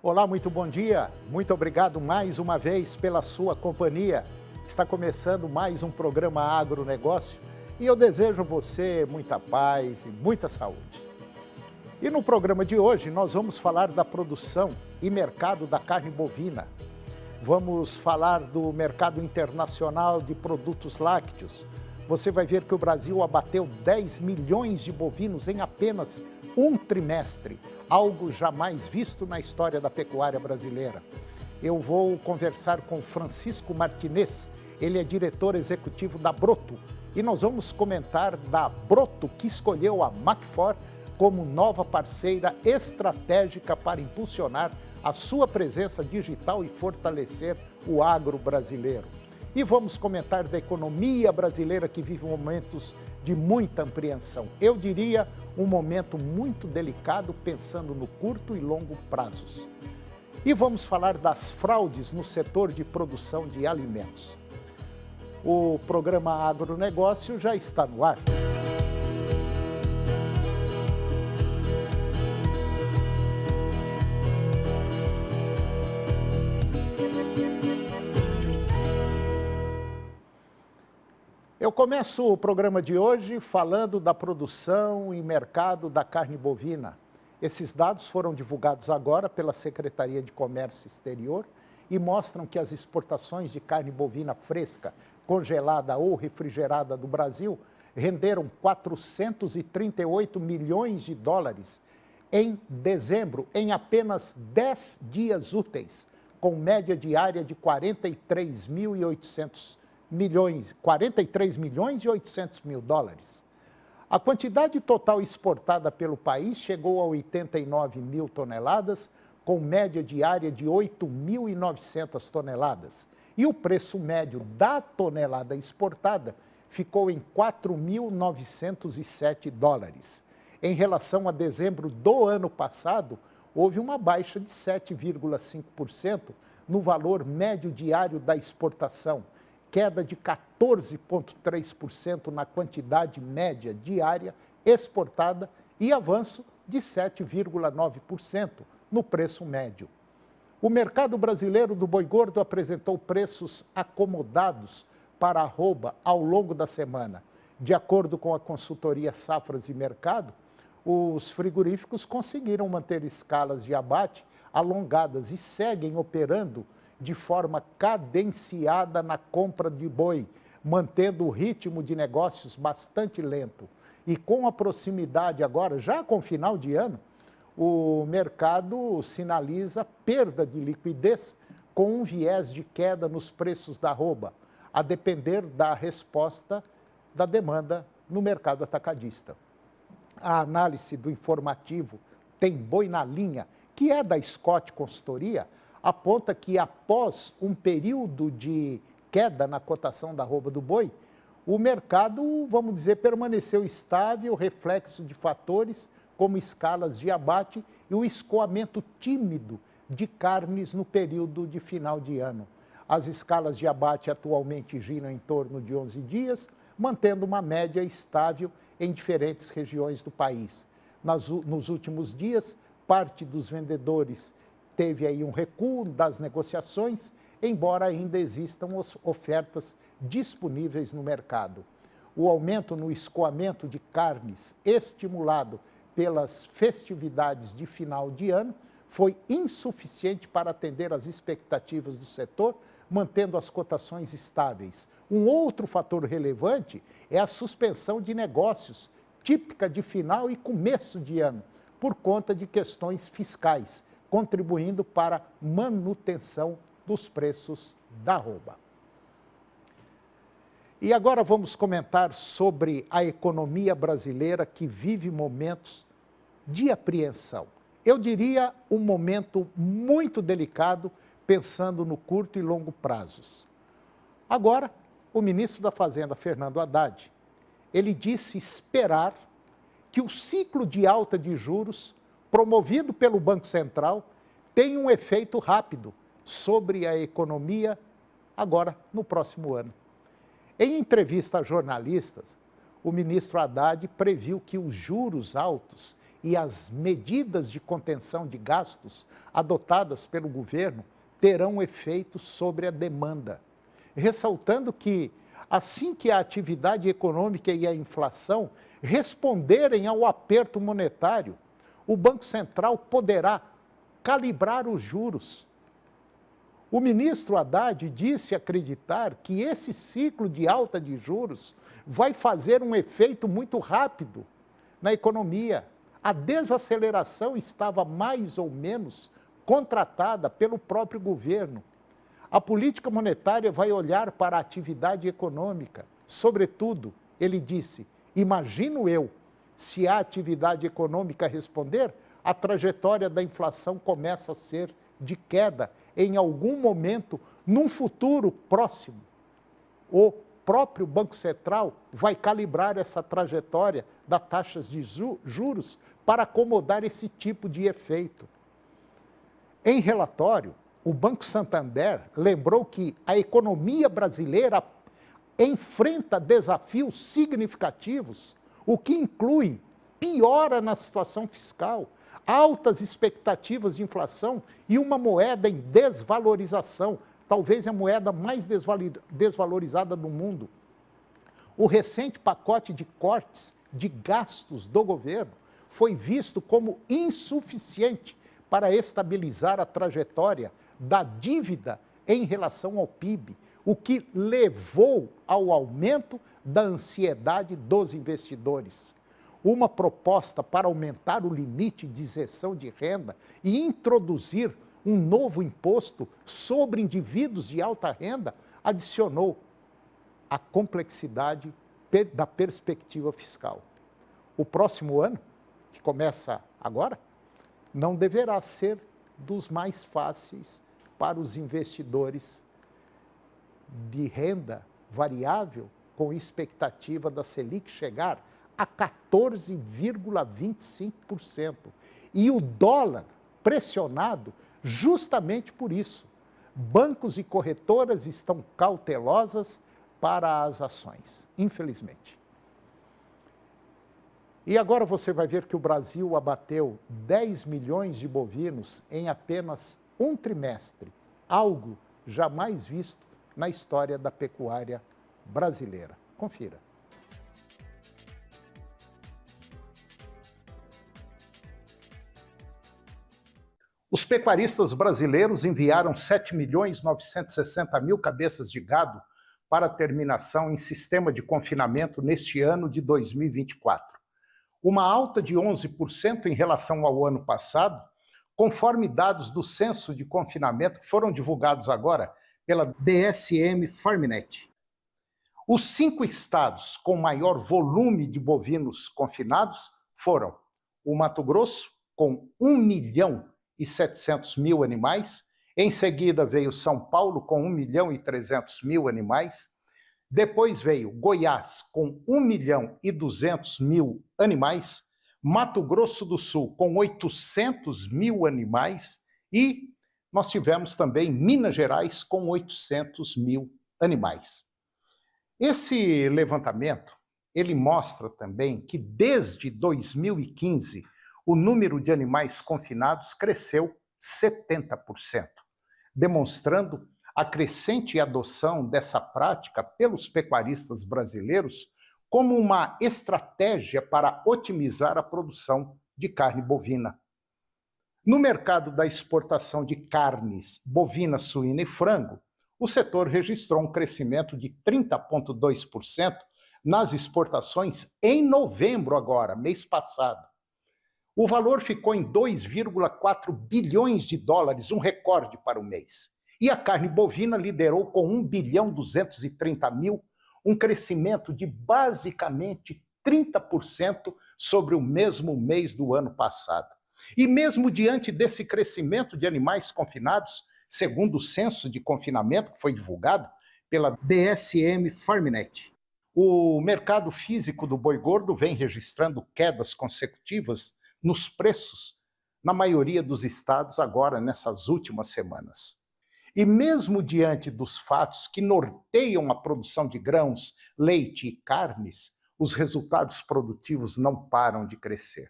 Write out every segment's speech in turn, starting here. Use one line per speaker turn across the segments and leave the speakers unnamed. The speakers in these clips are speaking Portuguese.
Olá, muito bom dia. Muito obrigado mais uma vez pela sua companhia. Está começando mais um programa Agronegócio e eu desejo a você muita paz e muita saúde. E no programa de hoje nós vamos falar da produção e mercado da carne bovina. Vamos falar do mercado internacional de produtos lácteos. Você vai ver que o Brasil abateu 10 milhões de bovinos em apenas um trimestre, algo jamais visto na história da pecuária brasileira. Eu vou conversar com Francisco Martinez, ele é diretor executivo da Broto, e nós vamos comentar da Broto, que escolheu a Macfor como nova parceira estratégica para impulsionar a sua presença digital e fortalecer o agro brasileiro. E vamos comentar da economia brasileira que vive momentos de muita apreensão. Eu diria um momento muito delicado pensando no curto e longo prazos. E vamos falar das fraudes no setor de produção de alimentos. O programa Agronegócio já está no ar. Eu começo o programa de hoje falando da produção e mercado da carne bovina. Esses dados foram divulgados agora pela Secretaria de Comércio Exterior e mostram que as exportações de carne bovina fresca, congelada ou refrigerada do Brasil renderam 438 milhões de dólares em dezembro, em apenas 10 dias úteis, com média diária de 43 milhões e 800 mil dólares. A quantidade total exportada pelo país chegou a 89 mil toneladas, com média diária de 8.900 toneladas. E o preço médio da tonelada exportada ficou em 4.907 dólares. Em relação a dezembro do ano passado, houve uma baixa de 7,5% no valor médio diário da exportação, queda de 14,3% na quantidade média diária exportada e avanço de 7,9% no preço médio. O mercado brasileiro do boi gordo apresentou preços acomodados para a arroba ao longo da semana. De acordo com a consultoria Safras e Mercado, os frigoríficos conseguiram manter escalas de abate alongadas e seguem operando de forma cadenciada na compra de boi, mantendo o ritmo de negócios bastante lento. E com a proximidade agora, já com final de ano, o mercado sinaliza perda de liquidez com um viés de queda nos preços da arroba, a depender da resposta da demanda no mercado atacadista. A análise do informativo Tem Boi na Linha, que é da Scott Consultoria, aponta que após um período de queda na cotação da arroba do boi, o mercado, vamos dizer, permaneceu estável, reflexo de fatores como escalas de abate e o escoamento tímido de carnes no período de final de ano. As escalas de abate atualmente giram em torno de 11 dias, mantendo uma média estável em diferentes regiões do país. Nos últimos dias, parte dos vendedores teve aí um recuo das negociações, embora ainda existam ofertas disponíveis no mercado. O aumento no escoamento de carnes, estimulado pelas festividades de final de ano, foi insuficiente para atender às expectativas do setor, mantendo as cotações estáveis. Um outro fator relevante é a suspensão de negócios, típica de final e começo de ano, por conta de questões fiscais, contribuindo para a manutenção dos preços da arroba. E agora vamos comentar sobre a economia brasileira que vive momentos de apreensão. Eu diria um momento muito delicado, pensando no curto e longo prazos. Agora, o ministro da Fazenda, Fernando Haddad, ele disse esperar que o ciclo de alta de juros promovido pelo Banco Central, tem um efeito rápido sobre a economia agora no próximo ano. Em entrevista a jornalistas, o ministro Haddad previu que os juros altos e as medidas de contenção de gastos adotadas pelo governo terão efeito sobre a demanda, ressaltando que, assim que a atividade econômica e a inflação responderem ao aperto monetário, o Banco Central poderá calibrar os juros. O ministro Haddad disse acreditar que esse ciclo de alta de juros vai fazer um efeito muito rápido na economia. A desaceleração estava mais ou menos contratada pelo próprio governo. A política monetária vai olhar para a atividade econômica. Sobretudo, ele disse, imagino eu, se a atividade econômica responder, a trajetória da inflação começa a ser de queda em algum momento, num futuro próximo. O próprio Banco Central vai calibrar essa trajetória das taxas de juros para acomodar esse tipo de efeito. Em relatório, o Banco Santander lembrou que a economia brasileira enfrenta desafios significativos, o que inclui piora na situação fiscal, altas expectativas de inflação e uma moeda em desvalorização, talvez a moeda mais desvalorizada do mundo. O recente pacote de cortes de gastos do governo foi visto como insuficiente para estabilizar a trajetória da dívida em relação ao PIB, o que levou ao aumento da ansiedade dos investidores. Uma proposta para aumentar o limite de isenção de renda e introduzir um novo imposto sobre indivíduos de alta renda adicionou a complexidade da perspectiva fiscal. O próximo ano, que começa agora, não deverá ser dos mais fáceis para os investidores de renda variável, com expectativa da Selic chegar a 14,25%. E o dólar pressionado justamente por isso. Bancos e corretoras estão cautelosas para as ações, infelizmente. E agora você vai ver que o Brasil abateu 10 milhões de bovinos em apenas um trimestre, algo jamais visto na história da pecuária brasileira. Confira. Os pecuaristas brasileiros enviaram 7.960.000 cabeças de gado para terminação em sistema de confinamento neste ano de 2024. Uma alta de 11% em relação ao ano passado, conforme dados do censo de confinamento que foram divulgados agora pela DSM Farmnet. Os 5 estados com maior volume de bovinos confinados foram o Mato Grosso, com 1.700.000 animais, em seguida veio São Paulo, com 1.300.000 animais, depois veio Goiás, com 1.200.000 animais, Mato Grosso do Sul, com 800.000 animais, e nós tivemos também Minas Gerais, com 800.000 animais. Esse levantamento, ele mostra também que desde 2015, o número de animais confinados cresceu 70%, demonstrando a crescente adoção dessa prática pelos pecuaristas brasileiros como uma estratégia para otimizar a produção de carne bovina. No mercado da exportação de carnes bovina, suína e frango, o setor registrou um crescimento de 30,2% nas exportações em novembro agora, mês passado. O valor ficou em 2,4 bilhões de dólares, um recorde para o mês. E a carne bovina liderou com 1.230.000, um crescimento de basicamente 30% sobre o mesmo mês do ano passado. E mesmo diante desse crescimento de animais confinados, segundo o censo de confinamento que foi divulgado pela DSM Farmnet, o mercado físico do boi gordo vem registrando quedas consecutivas nos preços, na maioria dos estados agora nessas últimas semanas. E mesmo diante dos fatos que norteiam a produção de grãos, leite e carnes, os resultados produtivos não param de crescer.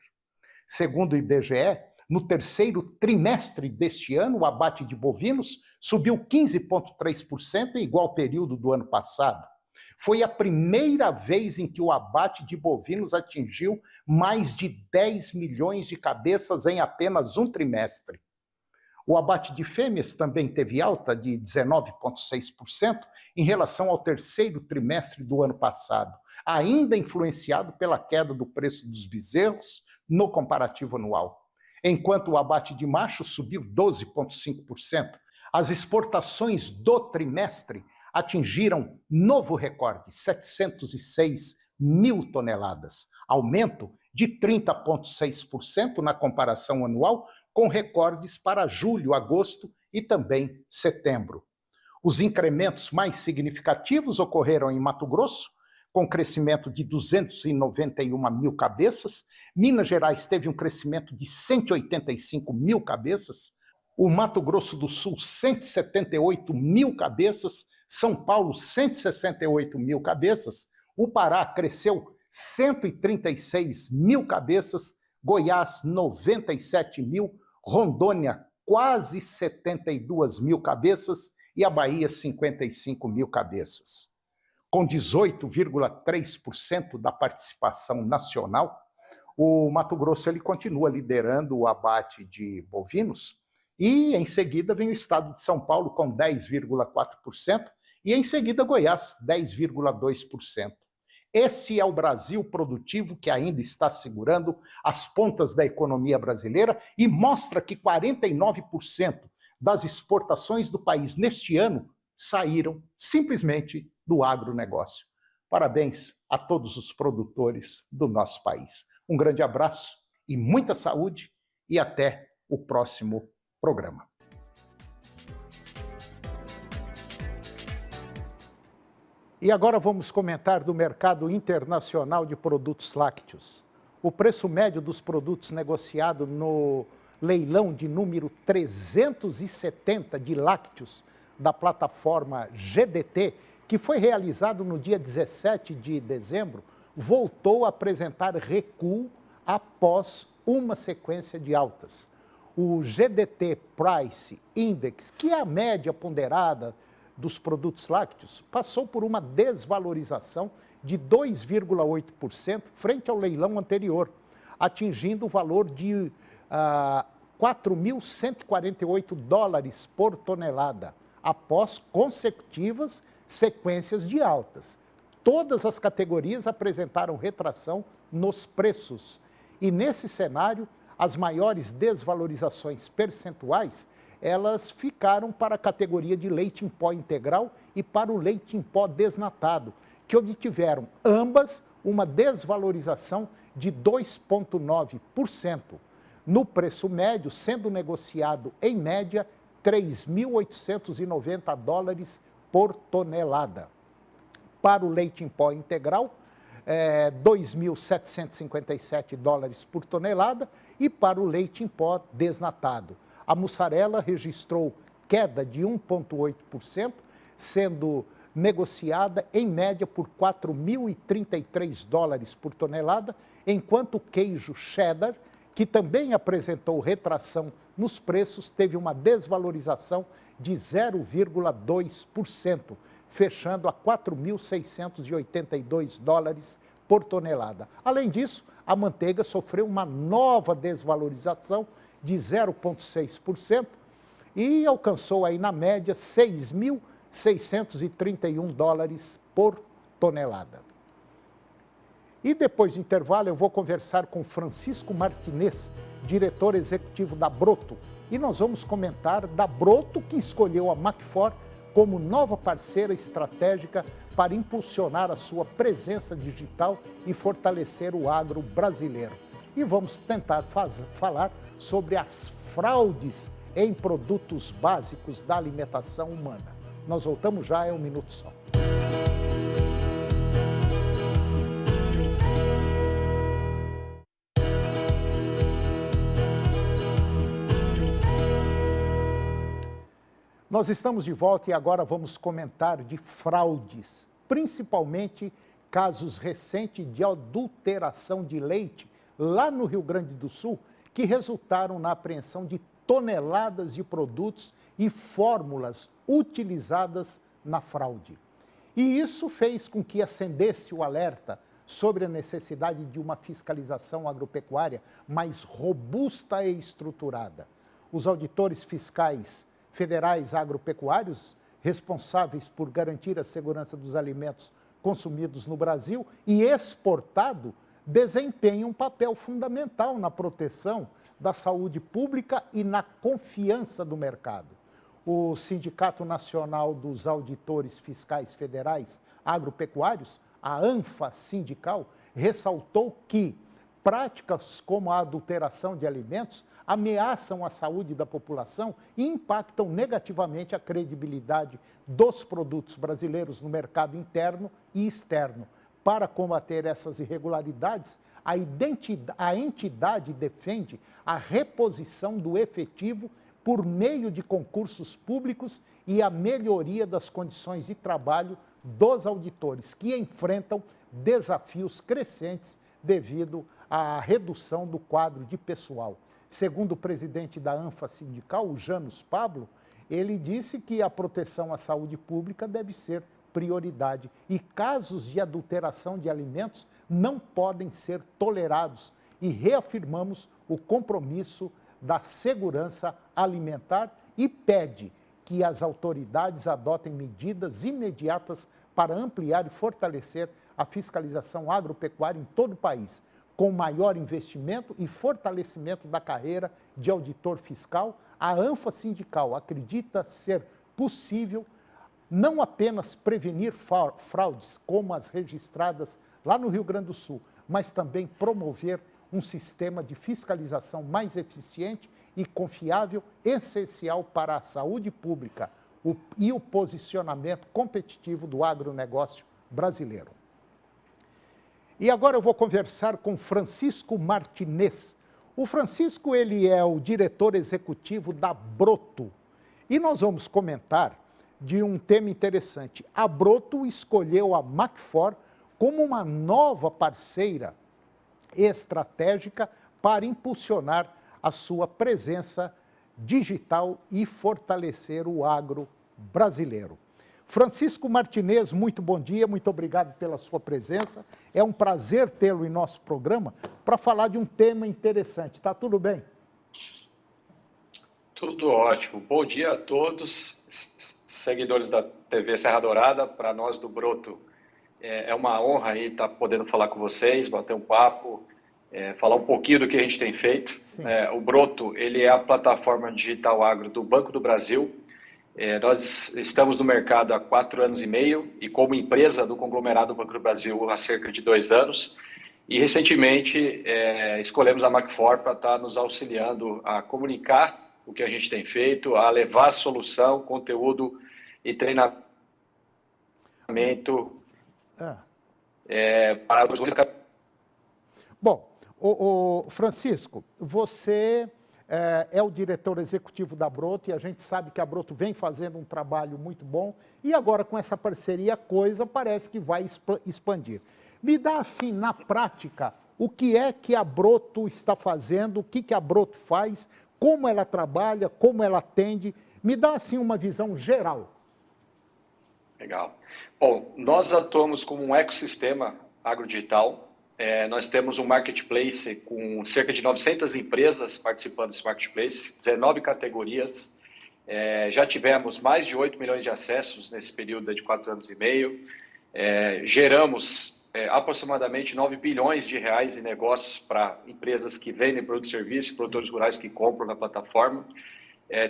Segundo o IBGE, no terceiro trimestre deste ano, o abate de bovinos subiu 15,3% em igual período do ano passado. Foi a primeira vez em que o abate de bovinos atingiu mais de 10 milhões de cabeças em apenas um trimestre. O abate de fêmeas também teve alta de 19,6% em relação ao terceiro trimestre do ano passado, ainda influenciado pela queda do preço dos bezerros no comparativo anual. Enquanto o abate de machos subiu 12,5%, as exportações do trimestre atingiram novo recorde, 706 mil toneladas, aumento de 30,6% na comparação anual, com recordes para julho, agosto e também setembro. Os incrementos mais significativos ocorreram em Mato Grosso, com crescimento de 291 mil cabeças, Minas Gerais teve um crescimento de 185 mil cabeças, o Mato Grosso do Sul 178 mil cabeças, São Paulo 168 mil cabeças, o Pará cresceu 136 mil cabeças, Goiás 97 mil, Rondônia quase 72 mil cabeças e a Bahia 55 mil cabeças. Com 18,3% da participação nacional, o Mato Grosso ele continua liderando o abate de bovinos e em seguida vem o estado de São Paulo com 10,4% e em seguida Goiás 10,2%. Esse é o Brasil produtivo que ainda está segurando as pontas da economia brasileira e mostra que 49% das exportações do país neste ano saíram simplesmente do agronegócio. Parabéns a todos os produtores do nosso país. Um grande abraço e muita saúde e até o próximo programa. E agora vamos comentar do mercado internacional de produtos lácteos. O preço médio dos produtos negociado no leilão de número 370 de lácteos da plataforma GDT, que foi realizado no dia 17 de dezembro, voltou a apresentar recuo após uma sequência de altas. O GDT Price Index, que é a média ponderada dos produtos lácteos, passou por uma desvalorização de 2,8% frente ao leilão anterior, atingindo o valor de 4.148 dólares por tonelada, após consecutivas sequências de altas. Todas as categorias apresentaram retração nos preços. E nesse cenário, as maiores desvalorizações percentuais, elas ficaram para a categoria de leite em pó integral e para o leite em pó desnatado, que obtiveram ambas uma desvalorização de 2,9%. No preço médio, sendo negociado em média 3.890 dólares por tonelada. Para o leite em pó integral, 2.757 dólares por tonelada e para o leite em pó desnatado. A mussarela registrou queda de 1,8%, sendo negociada em média por 4.033 dólares por tonelada, enquanto o queijo cheddar, que também apresentou retração nos preços, teve uma desvalorização de 0,2%, fechando a 4.682 dólares por tonelada. Além disso, a manteiga sofreu uma nova desvalorização de 0,6% e alcançou aí na média 6.631 dólares por tonelada. E depois do intervalo eu vou conversar com Francisco Martinez, diretor executivo da Broto, e nós vamos comentar da Broto que escolheu a Macfor como nova parceira estratégica para impulsionar a sua presença digital e fortalecer o agro brasileiro. E vamos tentar falar sobre as fraudes em produtos básicos da alimentação humana. Nós voltamos já, é um minuto só. Nós estamos de volta e agora vamos comentar de fraudes, principalmente casos recentes de adulteração de leite lá no Rio Grande do Sul, que resultaram na apreensão de toneladas de produtos e fórmulas utilizadas na fraude. E isso fez com que acendesse o alerta sobre a necessidade de uma fiscalização agropecuária mais robusta e estruturada. Os auditores fiscais federais agropecuários, responsáveis por garantir a segurança dos alimentos consumidos no Brasil e exportado, desempenham um papel fundamental na proteção da saúde pública e na confiança do mercado. O Sindicato Nacional dos Auditores Fiscais Federais Agropecuários, a ANFA Sindical, ressaltou que práticas como a adulteração de alimentos ameaçam a saúde da população e impactam negativamente a credibilidade dos produtos brasileiros no mercado interno e externo. Para combater essas irregularidades, a entidade defende a reposição do efetivo por meio de concursos públicos e a melhoria das condições de trabalho dos auditores, que enfrentam desafios crescentes devido à redução do quadro de pessoal. Segundo o presidente da ANFA Sindical, o Janus Pablo, ele disse que a proteção à saúde pública deve ser prioridade e casos de adulteração de alimentos não podem ser tolerados e reafirmamos o compromisso da segurança alimentar e pede que as autoridades adotem medidas imediatas para ampliar e fortalecer a fiscalização agropecuária em todo o país, com maior investimento e fortalecimento da carreira de auditor fiscal. A ANFA Sindical acredita ser possível não apenas prevenir fraudes como as registradas lá no Rio Grande do Sul, mas também promover um sistema de fiscalização mais eficiente e confiável, essencial para a saúde pública e o posicionamento competitivo do agronegócio brasileiro. E agora eu vou conversar com Francisco Martinez. O Francisco, ele é o diretor executivo da Broto. E nós vamos comentar de um tema interessante. A Broto escolheu a Macfor como uma nova parceira estratégica para impulsionar a sua presença digital e fortalecer o agro brasileiro. Francisco Martinez, muito bom dia, muito obrigado pela sua presença. É um prazer tê-lo em nosso programa para falar de um tema interessante. Tá tudo bem?
Tudo ótimo. Bom dia a todos, seguidores da TV Serra Dourada. Para nós do Broto, é uma honra aí estar podendo falar com vocês, bater um papo, falar um pouquinho do que a gente tem feito. O Broto, ele é a plataforma digital agro do Banco do Brasil. Nós estamos no mercado há 4 anos e meio e como empresa do conglomerado Banco do Brasil há cerca de 2 anos. E recentemente escolhemos a Macfor para estar nos auxiliando a comunicar o que a gente tem feito, a levar solução, conteúdo e treinamento para os...
Bom, o Francisco, você é o diretor executivo da Broto e a gente sabe que a Broto vem fazendo um trabalho muito bom e agora com essa parceria a coisa parece que vai expandir. Me dá assim, na prática, o que é que a Broto está fazendo, o que a Broto faz, como ela trabalha, como ela atende, me dá assim uma visão geral.
Legal. Bom, nós atuamos como um ecossistema agrodigital. Nós temos um marketplace com cerca de 900 empresas participando desse marketplace, 19 categorias. Já tivemos mais de 8 milhões de acessos nesse período de 4 anos e meio. Geramos aproximadamente 9 bilhões de reais em negócios para empresas que vendem produtos e serviços, produtores rurais que compram na plataforma.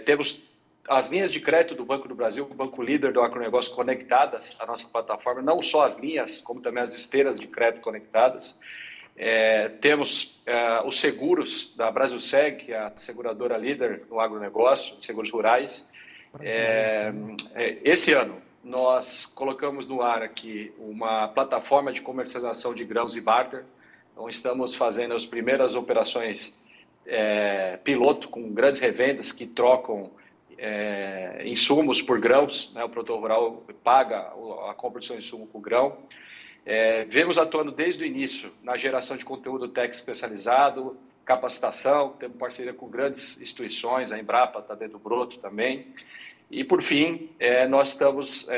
Temos as linhas de crédito do Banco do Brasil, o banco líder do agronegócio, conectadas à nossa plataforma, não só as linhas, como também as esteiras de crédito conectadas. Temos os seguros da Brasilseg, que é a seguradora líder no agronegócio, seguros rurais. Esse ano, nós colocamos no ar aqui uma plataforma de comercialização de grãos e barter. Então, estamos fazendo as primeiras operações piloto com grandes revendas que trocam insumos por grãos, né? O produtor rural paga a compra do seu insumo por grão. Vemos atuando desde o início na geração de conteúdo técnico especializado, capacitação, temos parceria com grandes instituições, a Embrapa está dentro do Broto também. E, por fim, nós estamos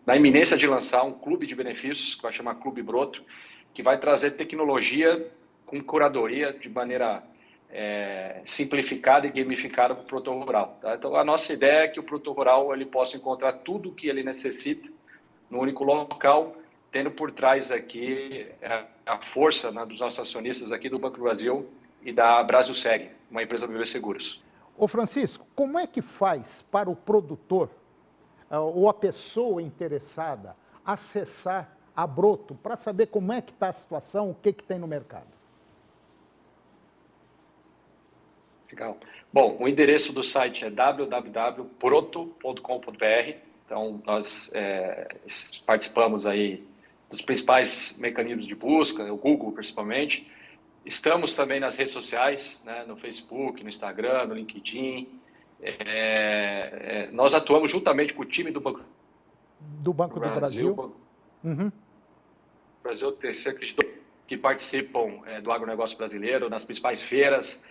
na iminência de lançar um clube de benefícios, que vai chamar Clube Broto, que vai trazer tecnologia com curadoria de maneira simplificada e gamificada para o produtor rural. Tá? Então, a nossa ideia é que o produtor rural ele possa encontrar tudo o que ele necessita no único local, tendo por trás aqui a força, né, dos nossos acionistas aqui do Banco do Brasil e da Brasilseg, uma empresa de seguros.
Ô Francisco, como é que faz para o produtor ou a pessoa interessada acessar a Broto para saber como é que está a situação, o que tem no mercado?
Legal. Bom, o endereço do site é www.broto.com.br. Então, nós participamos aí dos principais mecanismos de busca, o Google principalmente. Estamos também nas redes sociais, né, no Facebook, no Instagram, no LinkedIn. Nós atuamos juntamente com o time do Banco
do Brasil.
O Brasil tem cerca de 2 que participam do agronegócio brasileiro, nas principais feiras.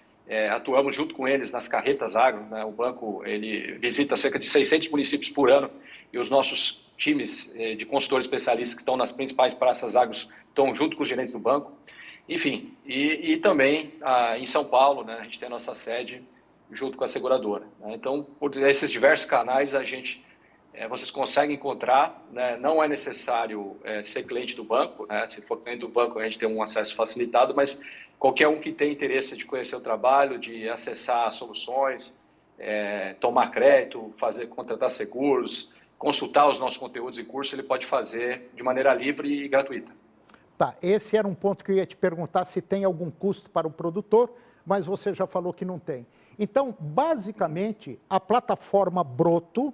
Atuamos junto com eles nas carretas agro, né? O banco ele visita cerca de 600 municípios por ano e os nossos times de consultores especialistas que estão nas principais praças agros estão junto com os gerentes do banco. Enfim, e também em São Paulo, né, a gente tem a nossa sede junto com a seguradora. Né? Então, por esses diversos canais, vocês conseguem encontrar, né? Não é necessário ser cliente do banco, né? Se for cliente do banco, a gente tem um acesso facilitado, mas qualquer um que tem interesse de conhecer o trabalho, de acessar soluções, tomar crédito, contratar seguros, consultar os nossos conteúdos e cursos, ele pode fazer de maneira livre e gratuita.
Tá, esse era um ponto que eu ia te perguntar se tem algum custo para o produtor, mas você já falou que não tem. Então, basicamente, a plataforma Broto,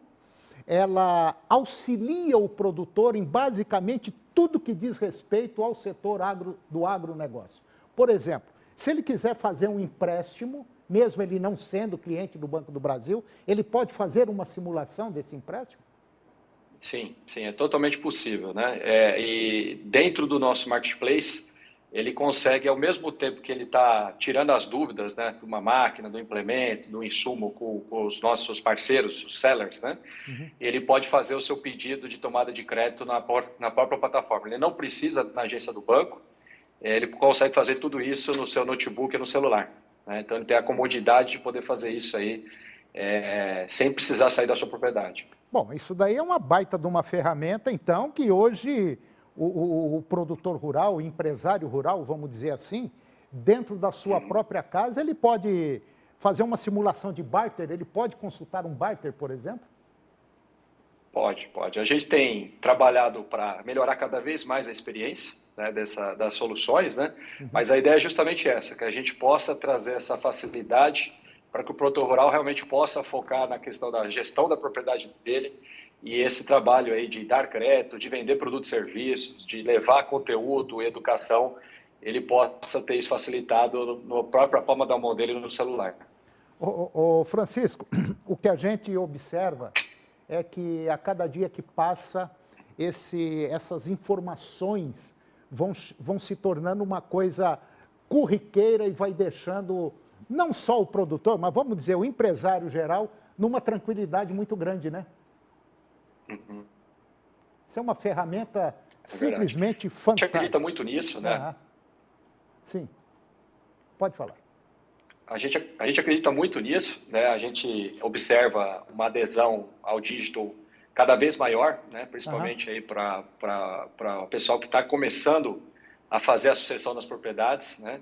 ela auxilia o produtor em basicamente tudo que diz respeito ao setor do agronegócio. Por exemplo, se ele quiser fazer um empréstimo, mesmo ele não sendo cliente do Banco do Brasil, ele pode fazer uma simulação desse empréstimo?
Sim, é totalmente possível, né? E dentro do nosso marketplace, ele consegue, ao mesmo tempo que ele está tirando as dúvidas, né, de uma máquina, do implemento, do insumo com os nossos parceiros, os sellers, né? Uhum. Ele pode fazer o seu pedido de tomada de crédito na própria plataforma. Ele não precisa na agência do banco, ele consegue fazer tudo isso no seu notebook e no celular. Né? Então, ele tem a comodidade de poder fazer isso aí sem precisar sair da sua propriedade.
Bom, isso daí é uma baita de uma ferramenta, então, que hoje o produtor rural, o empresário rural, vamos dizer assim, dentro da sua própria casa, ele pode fazer uma simulação de barter, ele pode consultar um barter, por exemplo?
Pode. A gente tem trabalhado para melhorar cada vez mais a experiência, né, das soluções, né? Uhum. Mas a ideia é justamente essa, que a gente possa trazer essa facilidade para que o produtor rural realmente possa focar na questão da gestão da propriedade dele e esse trabalho aí de dar crédito, de vender produtos e serviços, de levar conteúdo, educação, ele possa ter isso facilitado na própria palma da mão dele no celular.
Ô Francisco, o que a gente observa é que a cada dia que passa, essas informações vão se tornando uma coisa corriqueira e vai deixando não só o produtor, mas vamos dizer o empresário geral, numa tranquilidade muito grande, né?
Uhum.
Isso é uma ferramenta simplesmente fantástica.
A gente acredita muito nisso, né?
Uhum. Sim, pode falar.
A gente acredita muito nisso, né? A gente observa uma adesão ao digital cada vez maior, né? Principalmente aí para o pessoal que está começando a fazer a sucessão das propriedades, né?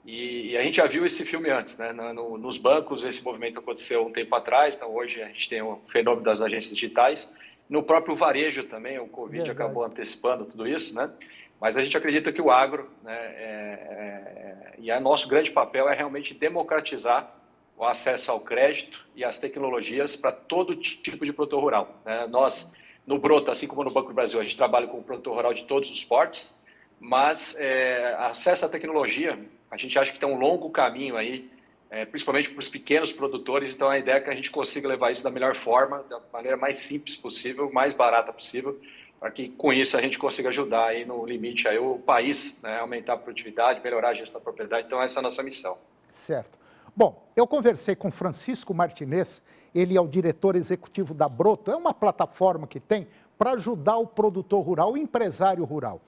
E a gente já viu esse filme antes, né? Nos bancos esse movimento aconteceu um tempo atrás, então hoje a gente tem o fenômeno das agências digitais. No próprio varejo também, o Covid acabou antecipando tudo isso, né? Mas a gente acredita que o agro, né, e o nosso grande papel é realmente democratizar o acesso ao crédito e às tecnologias para todo tipo de produtor rural. Né? Nós, no Broto, assim como no Banco do Brasil, a gente trabalha com o produtor rural de todos os portes, mas acesso à tecnologia, a gente acha que tem um longo caminho aí, principalmente para os pequenos produtores, então a ideia é que a gente consiga levar isso da melhor forma, da maneira mais simples possível, mais barata possível, para que com isso a gente consiga ajudar aí no limite aí o país, né, aumentar a produtividade, melhorar a gestão da propriedade. Então essa é a nossa missão.
Certo. Bom, eu conversei com Francisco Martinez, ele é o diretor executivo da Broto, é uma plataforma que tem para ajudar o produtor rural, o empresário rural.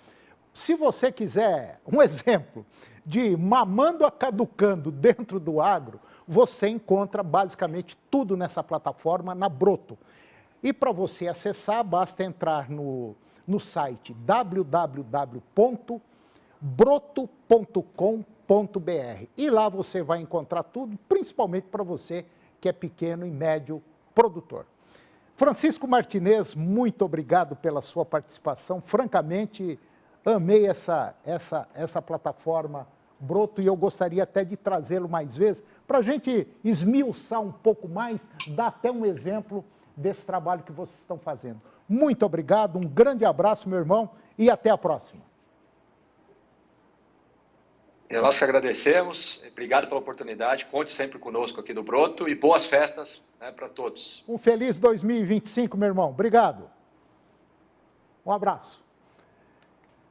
Se você quiser um exemplo de mamando a caducando dentro do agro, você encontra basicamente tudo nessa plataforma na Broto. E para você acessar, basta entrar no site www.broto.com.br e lá você vai encontrar tudo, principalmente para você que é pequeno e médio produtor. Francisco Martinez, muito obrigado pela sua participação. Francamente, amei essa plataforma Broto e eu gostaria até de trazê-lo mais vezes para a gente esmiuçar um pouco mais, dar até um exemplo desse trabalho que vocês estão fazendo. Muito obrigado, um grande abraço, meu irmão, e até a próxima.
Nós que agradecemos, obrigado pela oportunidade, conte sempre conosco aqui do Broto e boas festas, né, para todos.
Um feliz 2025, meu irmão. Obrigado. Um abraço.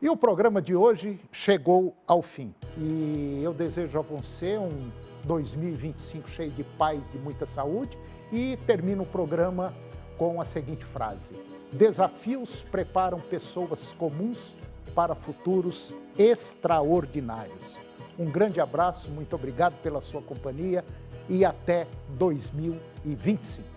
E o programa de hoje chegou ao fim. E eu desejo a você um 2025 cheio de paz, de muita saúde. E termino o programa com a seguinte frase: desafios preparam pessoas comuns para futuros extraordinários. Um grande abraço, muito obrigado pela sua companhia e até 2025.